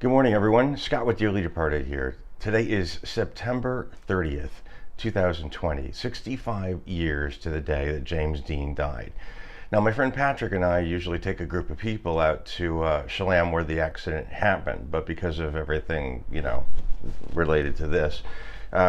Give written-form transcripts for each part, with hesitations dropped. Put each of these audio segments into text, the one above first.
Good morning, everyone. Scott with Dearly Departed here. Today is September 30th, 2020, 65 years to the day that James Dean died. Now, my friend Patrick and I usually take a group of people out to Cholame where the accident happened, but because of everything, related to this,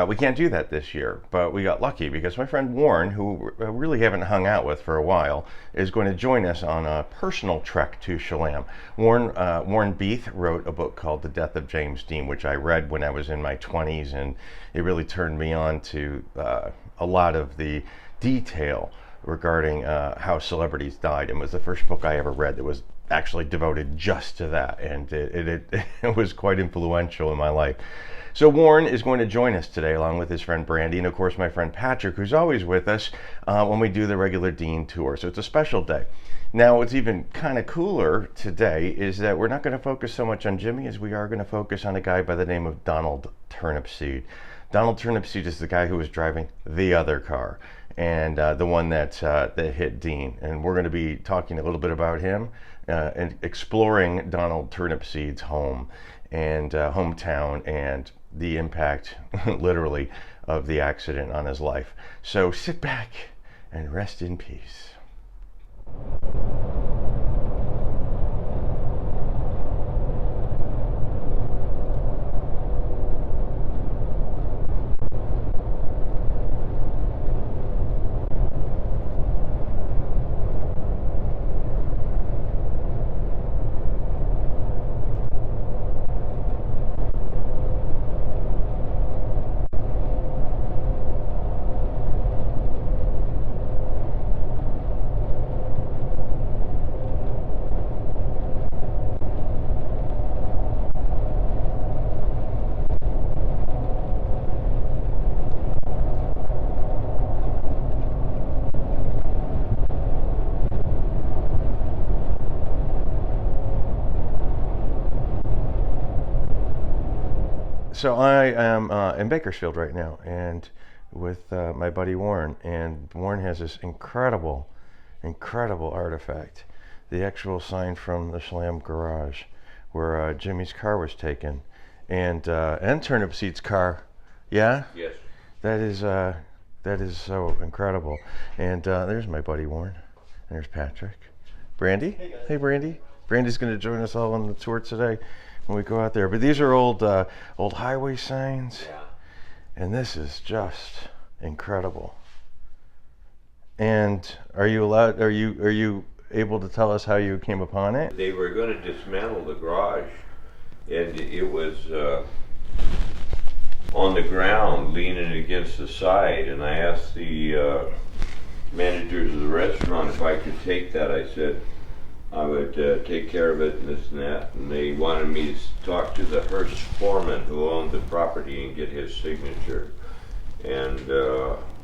we can't do that this year. But we got lucky because my friend Warren, who I really haven't hung out with for a while, is going to join us on a personal trek to Cholame. Warren Beath wrote a book called The Death of James Dean, which I read when I was in my 20s, and it really turned me on to a lot of the detail regarding how celebrities died, and was the first book I ever read that was actually devoted just to that, and it was quite influential in my life. So Warren is going to join us today along with his friend Brandy and of course my friend Patrick, who's always with us when we do the regular Dean tour. So it's a special day. Now what's even kind of cooler today is that we're not going to focus so much on Jimmy as we are going to focus on a guy by the name of Donald Turnupseed. Donald Turnupseed is the guy who was driving the other car, and the one that hit Dean. And we're going to be talking a little bit about him and exploring Donald Turnupseed's home and hometown and the impact, literally, of the accident on his life. So sit back and rest in peace. So I am in Bakersfield right now, and with my buddy Warren, and Warren has this incredible artifact, the actual sign from the Cholame garage where Jimmy's car was taken, and Turnipseed's car. Yeah, Yes. that is so incredible. And there's my buddy Warren, and there's Patrick, Brandy. Hey Brandy. Brandy's going to join us all on the tour today when we go out there. But these are old highway signs, Yeah. and this is just incredible. And are you able to tell us how you came upon it? They were going to dismantle the garage, and it was on the ground, leaning against the side. And I asked the managers of the restaurant if I could take that. I said I would take care of it and this and that. And they wanted me to talk to the Hearst foreman who owned the property and get his signature. And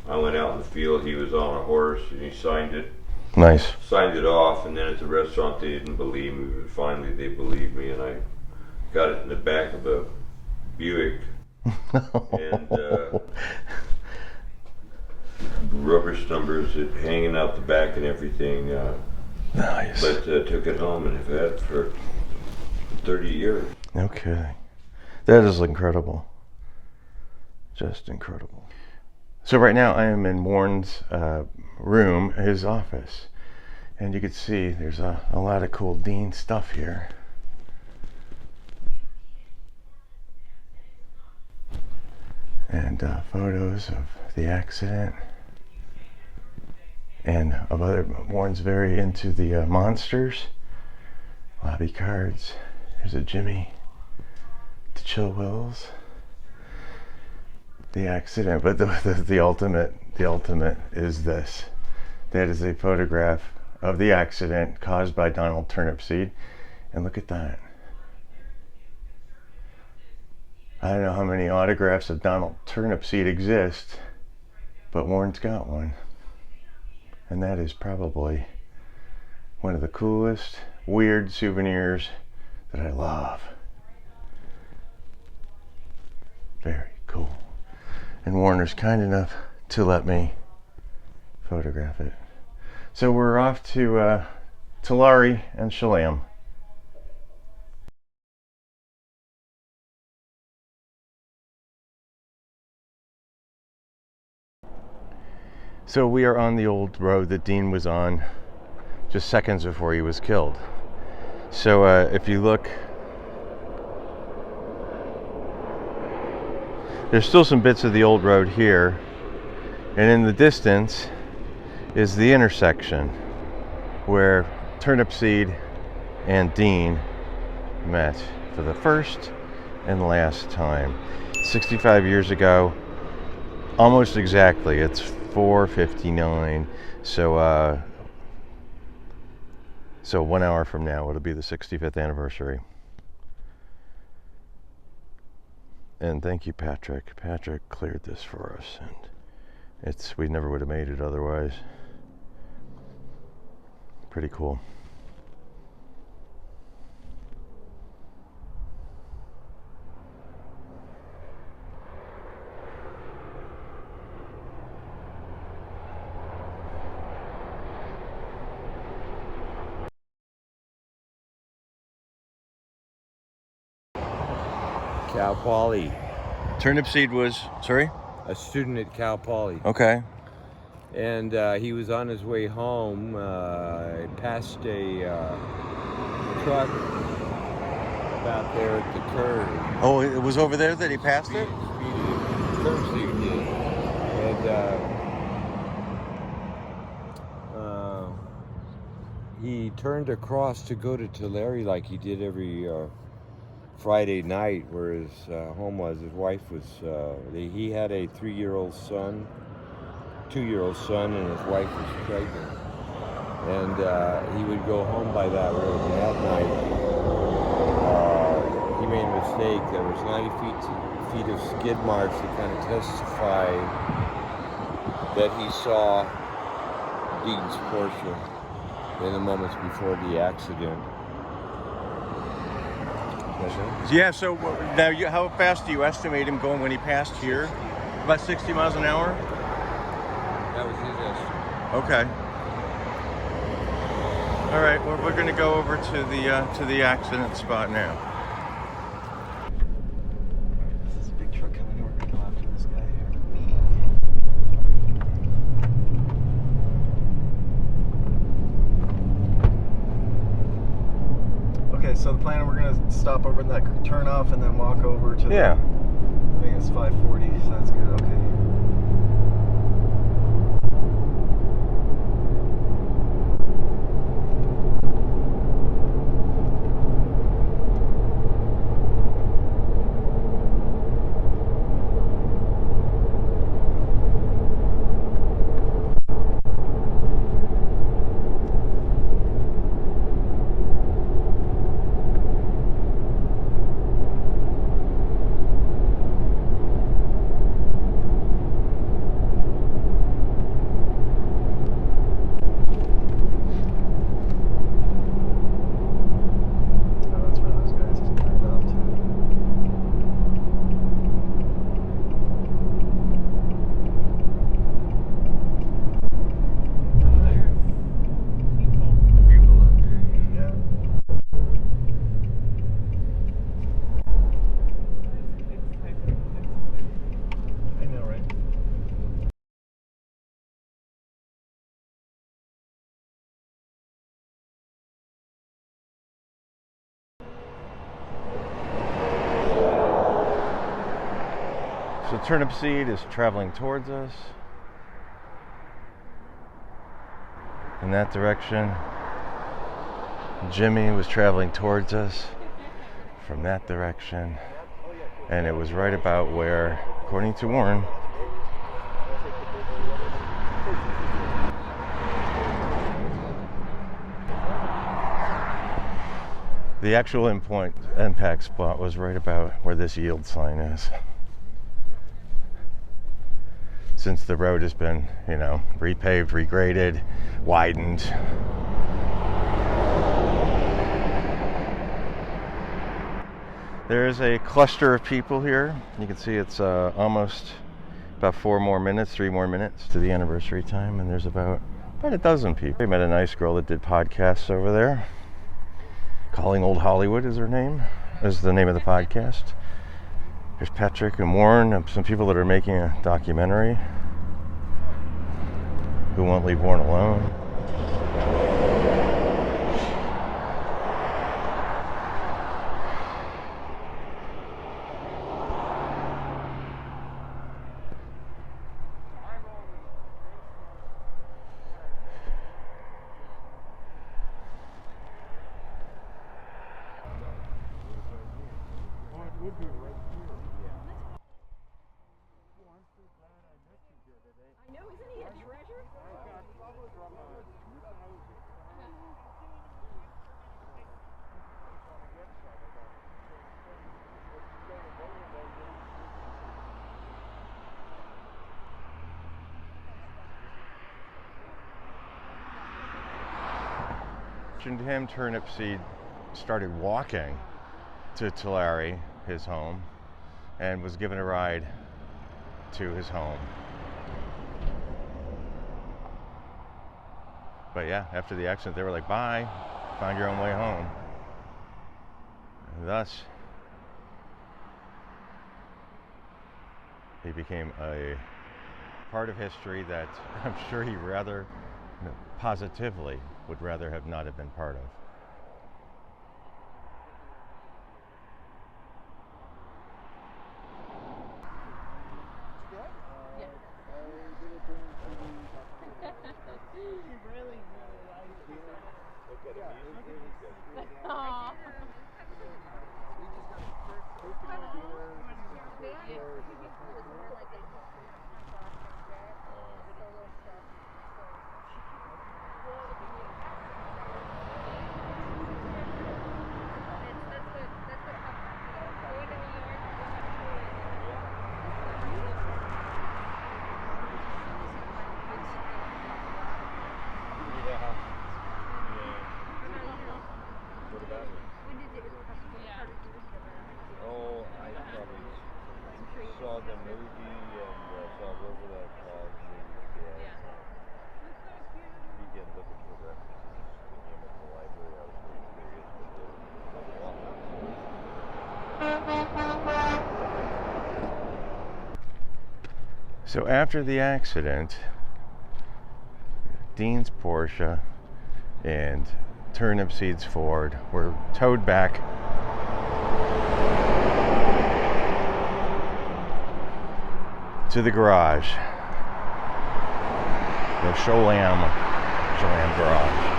I went out in the field. He was on a horse, and he signed it. Nice. Signed it off, and then at the restaurant they didn't believe me, but finally they believed me, and I got it in the back of a Buick, and rubber stumbers hanging out the back and everything. Nice. But took it home and have had it for 30 years. Okay. That is incredible. Just incredible. So right now I am in Warren's room, his office. And you can see there's a lot of cool Dean stuff here. And photos of the accident. And of other, Warren's very into the monsters. Lobby cards. There's a Jimmy. The Chill Wills. The accident, but the ultimate is this. That is a photograph of the accident caused by Donald Turnupseed, and look at that. I don't know how many autographs of Donald Turnupseed exist, but Warren's got one, and that is probably one of the coolest weird souvenirs that I love. Very cool. And Warner's kind enough to let me photograph it. So we're off to Tulare and Cholame. So we are on the old road that Dean was on just seconds before he was killed. So if you look, there's still some bits of the old road here, and in the distance is the intersection where Turnupseed and Dean met for the first and last time 65 years ago, almost exactly. It's 4:59, so 1 hour from now it'll be the 65th anniversary. And thank you, Patrick. Patrick cleared this for us, and we never would have made it otherwise. Pretty cool. Cal Poly. Turnupseed was, sorry? A student at Cal Poly. Okay. And he was on his way home, passed a truck about there at the curve. Oh, it was over there that he passed it? Turnupseed did. And he turned across to go to Tulare like he did every Friday night, where his home was. His wife was, he had a 2-year-old son, and his wife was pregnant. And he would go home by that road. And that night, he made a mistake. There was 90 feet of skid marks that kind of testify that he saw Dean's Porsche in the moments before the accident. Yeah, so now how fast do you estimate him going when he passed here? About 60 miles an hour? That was his estimate. Okay. All right, well, we're going to go over to the accident spot now. This is a big truck coming. We're going to go after this guy here. Okay, so the plan, we're going to stop over in that turn off and then walk over to Yeah. I think it's 540, so that's good. Okay. So Turnupseed is traveling towards us in that direction. Jimmy was traveling towards us from that direction, and it was right about where, according to Warren, the actual impact spot was right about where this yield sign is. Since the road has been, repaved, regraded, widened. There is a cluster of people here. You can see it's almost about 3 more minutes to the anniversary time, and there's about a dozen people. We met a nice girl that did podcasts over there. Calling Old Hollywood is the name of the podcast. There's Patrick and Warren, some people that are making a documentary. Who Won't Leave Warren Alone. I know, isn't he a treasure? Him, Turnupseed started walking to Tulare, his home, and was given a ride to his home. But yeah, after the accident, they were like, bye, find your own way home. And thus, he became a part of history that I'm sure he rather, positively, would rather have not have been part of. So after the accident, Dean's Porsche and Turnupseed's Ford were towed back to the garage, the cholame garage.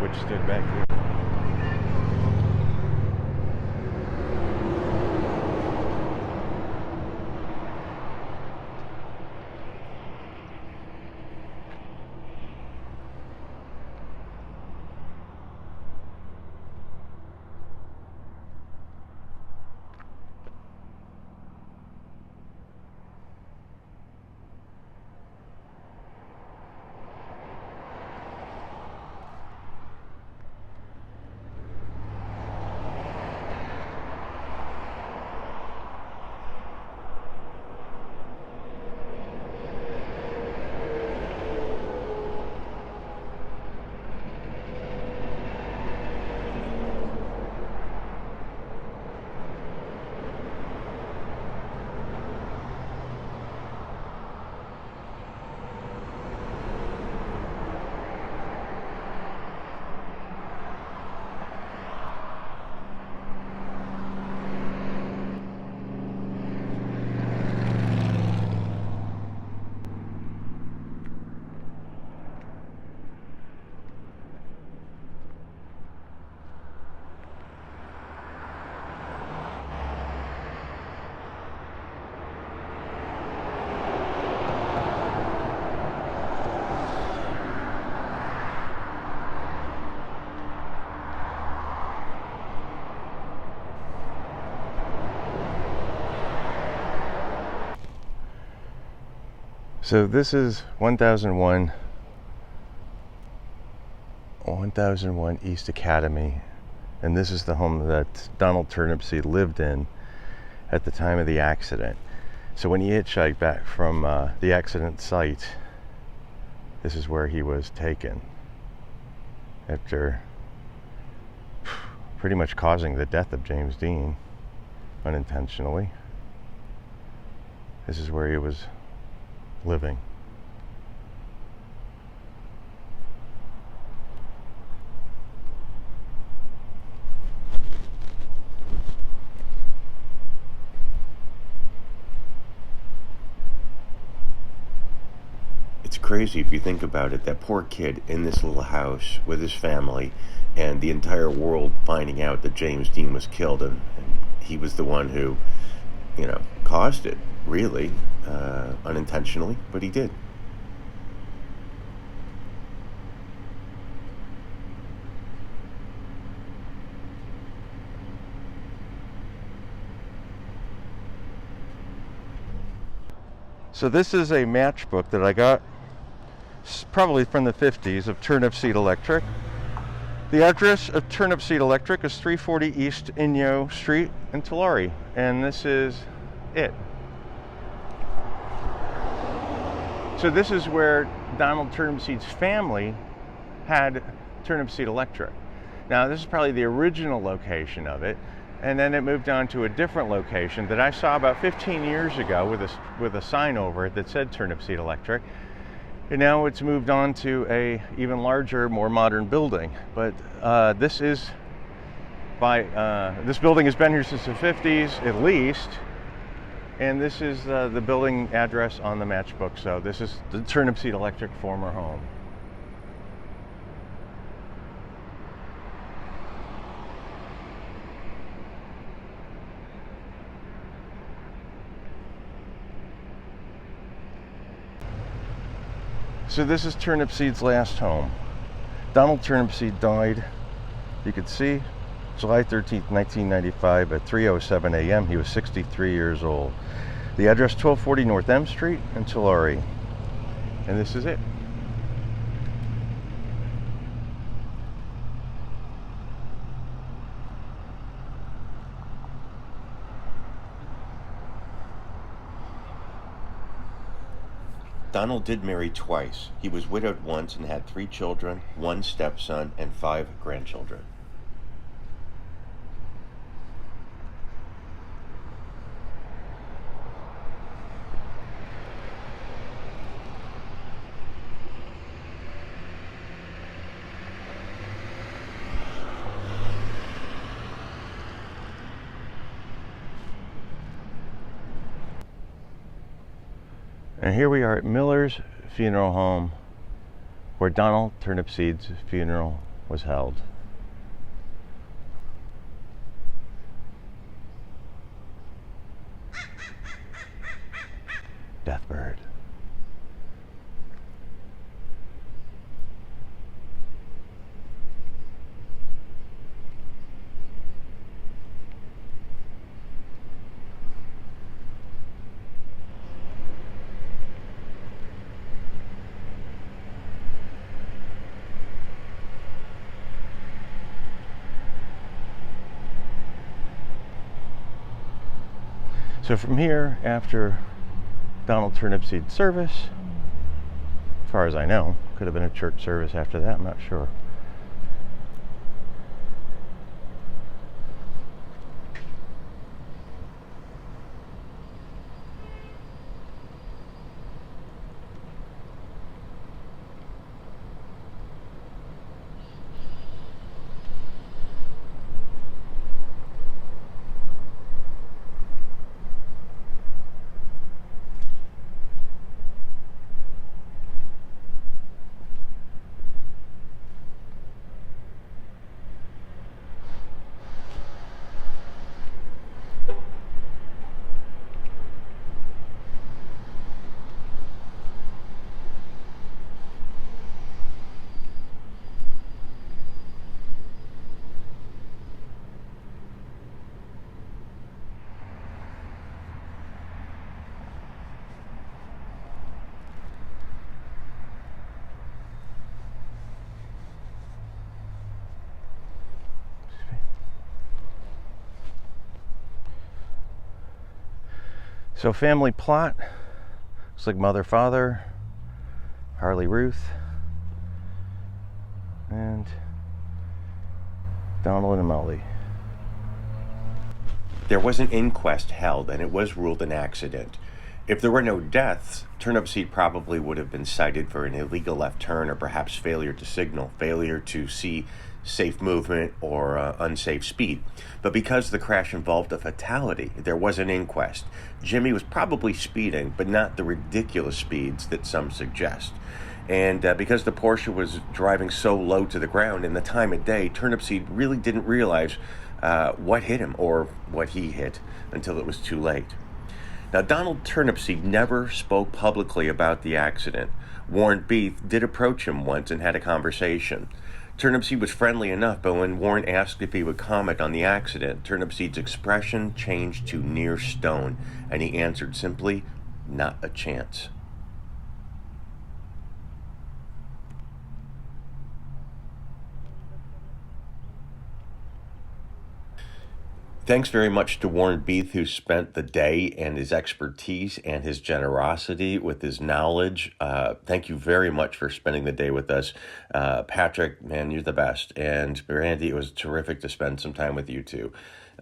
Which stood back here. So this is 1001 East Academy, and this is the home that Donald Turnupseed lived in at the time of the accident. So when he hitchhiked back from the accident site, this is where he was taken after pretty much causing the death of James Dean unintentionally. This is where he was living. It's crazy if you think about it, that poor kid in this little house with his family, and the entire world finding out that James Dean was killed, and he was the one who, caused it, really, unintentionally, but he did. So this is a matchbook that I got probably from the 50s of Turnupseed Electric. The address of Turnupseed Electric is 340 East Inyo Street in Tulare, and this is it. So this is where Donald Turnupseed's family had Turnupseed Electric. Now this is probably the original location of it, and then it moved on to a different location that I saw about 15 years ago with a sign over it that said Turnupseed Electric. And now it's moved on to a even larger, more modern building. But this building has been here since the 50s at least, and this is the building address on the matchbook. So this is the Turnupseed Electric former home. So this is Turnupseed's last home. Donald Turnupseed died, you can see, July 13th, 1995 at 3:07 a.m. He was 63 years old. The address 1240 North M Street in Tulare. And this is it. Donald did marry twice. He was widowed once and had 3 children, 1 stepson, and 5 grandchildren. And here we are at Miller's Funeral Home, where Donald Turnupseed's funeral was held. Deathbird. So from here, after Donald Turnupseed's service, as far as I know, could have been a church service after that, I'm not sure. So family plot. Looks like mother, father, Harley, Ruth, and Donald and Molly. There was an inquest held, and it was ruled an accident. If there were no deaths, Turnupseed probably would have been cited for an illegal left turn, or perhaps failure to signal, failure to see safe movement, or unsafe speed. But because the crash involved a fatality, there was an inquest. Jimmy was probably speeding, but not the ridiculous speeds that some suggest. And because the Porsche was driving so low to the ground in the time of day, Turnupseed really didn't realize what hit him, or what he hit, until it was too late. Now, Donald Turnupseed never spoke publicly about the accident. Warren Beath did approach him once and had a conversation. Turnupseed was friendly enough, but when Warren asked if he would comment on the accident, Turnupseed's expression changed to near stone, and he answered simply, "Not a chance." Thanks very much to Warren Beath, who spent the day, and his expertise and his generosity with his knowledge. Thank you very much for spending the day with us. Patrick, man, you're the best. And Randy, it was terrific to spend some time with you too.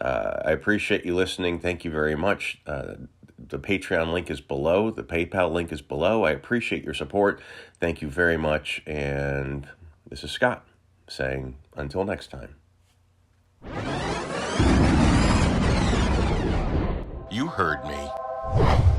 I appreciate you listening. Thank you very much. The Patreon link is below. The PayPal link is below. I appreciate your support. Thank you very much. And this is Scott saying until next time. You heard me.